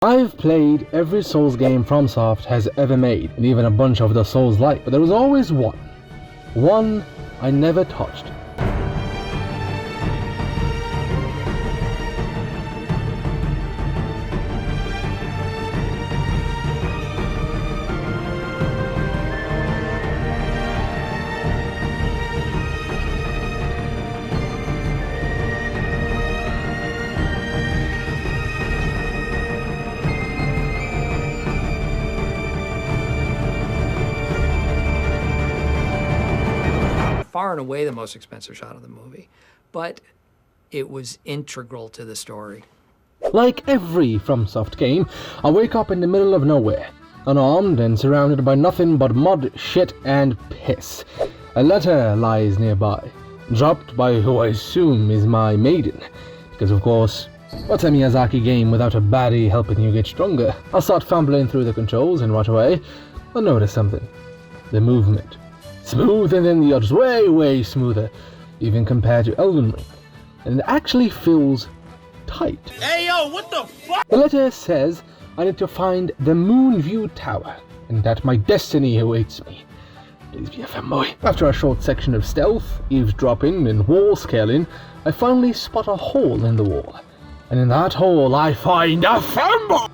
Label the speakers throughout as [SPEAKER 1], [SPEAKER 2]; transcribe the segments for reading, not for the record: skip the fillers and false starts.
[SPEAKER 1] I've played every Souls game FromSoft has ever made, and even a bunch of the Souls-like, but there was always one I never touched.
[SPEAKER 2] Far and away the most expensive shot of the movie, but it was integral to the story.
[SPEAKER 1] Like every FromSoft game, I wake up in the middle of nowhere, unarmed and surrounded by nothing but mud, shit, and piss. A letter lies nearby, dropped by who I assume is my maiden, because of course, what's a Miyazaki game without a baddie helping you get stronger? I'll start fumbling through the controls, and right away, I'll notice something. The movement. Smooth, and then the others way smoother, even compared to Elden Ring. And it actually feels tight.
[SPEAKER 3] Hey yo, what the fuck?
[SPEAKER 1] The letter says I need to find the Moonview Tower, and that my destiny awaits me. Please be a femboy. After a short section of stealth, eavesdropping, and wall scaling, I finally spot a hole in the wall. And in that hole I find a femboy!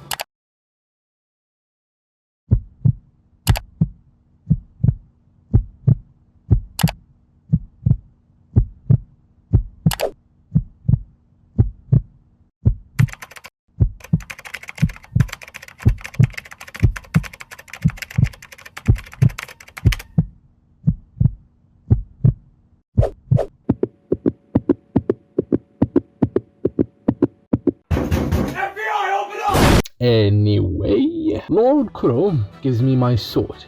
[SPEAKER 1] Anyway, Lord Kuro gives me my sword,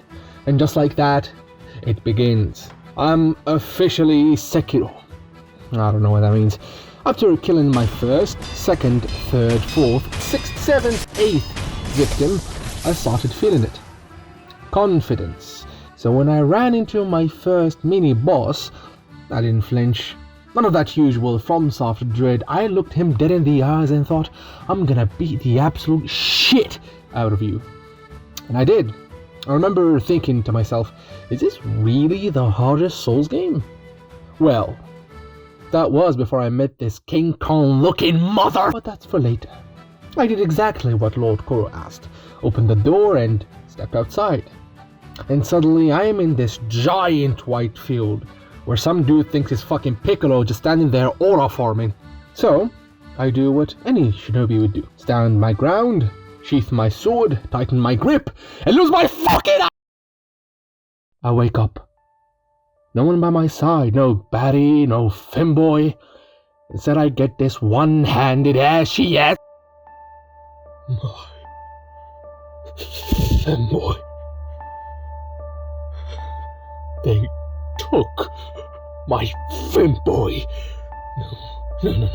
[SPEAKER 1] and just like that, it begins. I'm officially Sekiro. I don't know what that means. After killing my first, second, third, fourth, sixth, seventh, eighth victim, I started feeling it. Confidence. So when I ran into my first mini-boss, I didn't flinch. None of that usual FromSoft dread. I looked him dead in the eyes and thought, I'm gonna beat the absolute shit out of you. And I did. I remember thinking to myself, is this really the hardest Souls game? Well, that was before I met this King Kong looking mother! But that's for later. I did exactly what Lord Kuro asked. Opened the door and stepped outside. And suddenly I am in this giant white field, where some dude thinks he's fucking Piccolo just standing there aura forming. So, I do what any shinobi would do. Stand my ground, sheath my sword, tighten my grip, and lose my fucking eye! I wake up. No one by my side, no baddie, no femboy. Instead I get this one-handed ashy ass. My femboy. They took my femboy. No.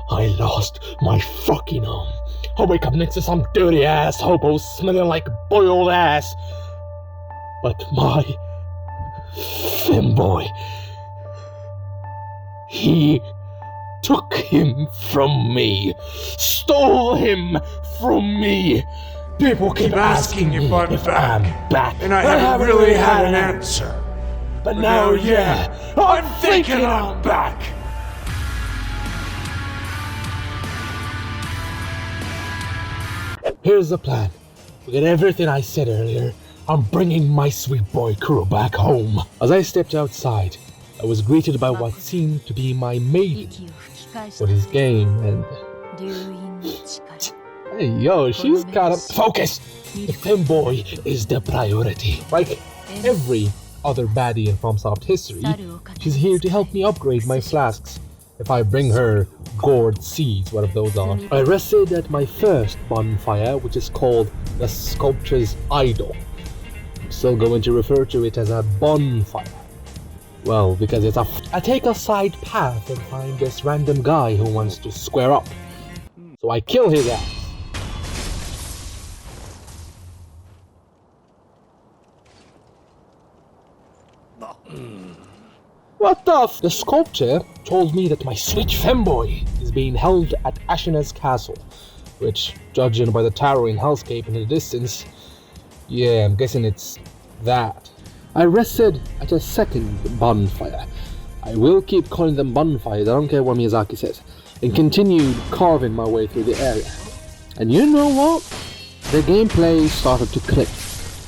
[SPEAKER 1] I lost my fucking arm. I'll wake up next to some dirty ass hobo smelling like boiled ass. But my femboy, he took him from me. Stole him from me. People keep asking if I'm back.
[SPEAKER 3] And I haven't really had an answer.
[SPEAKER 1] But now, yeah, I'm thinking I'm back! Here's the plan. Forget everything I said earlier. I'm bringing my sweet boy Kuro back home. As I stepped outside, I was greeted by what seemed to be my maiden for his game, and... Hey, yo, she's gotta... Focus! The femboy is the priority. Like every other baddie in FromSoft history, she's here to help me upgrade my flasks. If I bring her gourd seeds, what if those are? I rested at my first bonfire, which is called the Sculpture's Idol. I'm still going to refer to it as a bonfire. Well, because it's I take a side path and find this random guy who wants to square up. So I kill his ass. What the f? The sculptor told me that my sweet femboy is being held at Ashina's castle. which, judging by the towering hellscape in the distance, yeah, I'm guessing it's that. I rested at a second bonfire. I will keep calling them bonfires, I don't care what Miyazaki says, and continued carving my way through the area. And you know what? The gameplay started to click.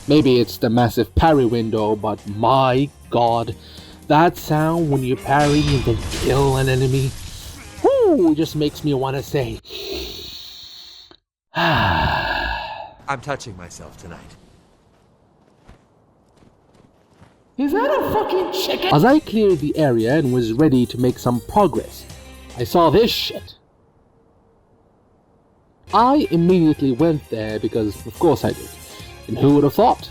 [SPEAKER 1] Maybe it's the massive parry window, but my god, that sound when you parry and then kill an enemy, whoo, just makes me want to say,
[SPEAKER 4] I'm touching myself tonight.
[SPEAKER 1] is that a fucking chicken? As I cleared the area and was ready to make some progress, I saw this shit. I immediately went there because of course I did. And who would have thought?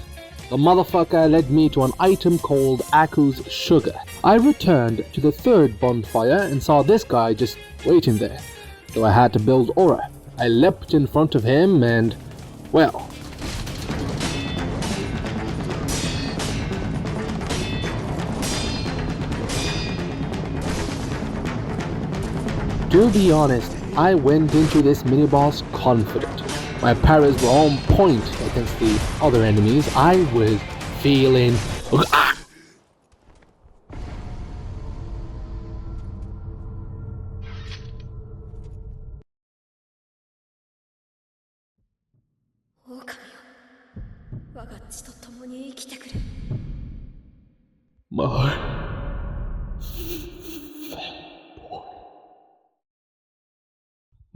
[SPEAKER 1] The motherfucker led me to an item called Aku's Sugar. I returned to the third bonfire and saw this guy just waiting there. Though I had to build aura, I leapt in front of him and, well, to be honest, I went into this mini-boss confident. My parries were on point against the other enemies. I was feeling...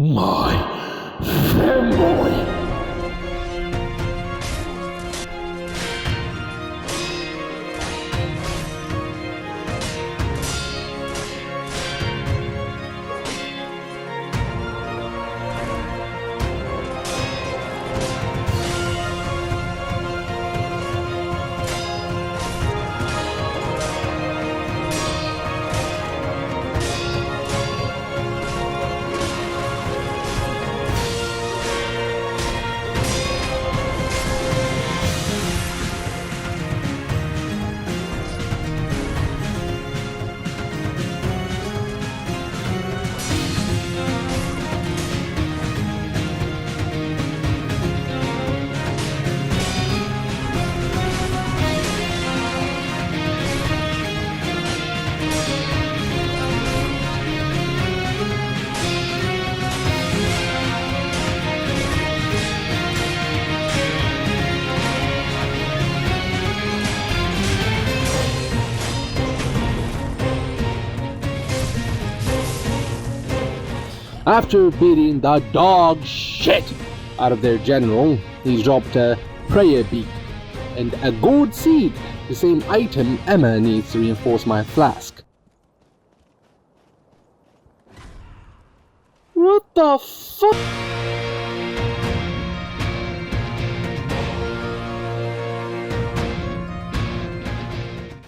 [SPEAKER 1] My fanboy. After beating the dog shit out of their general, he dropped a prayer bead and a gold seed, the same item Emma needs to reinforce my flask. What the fuck?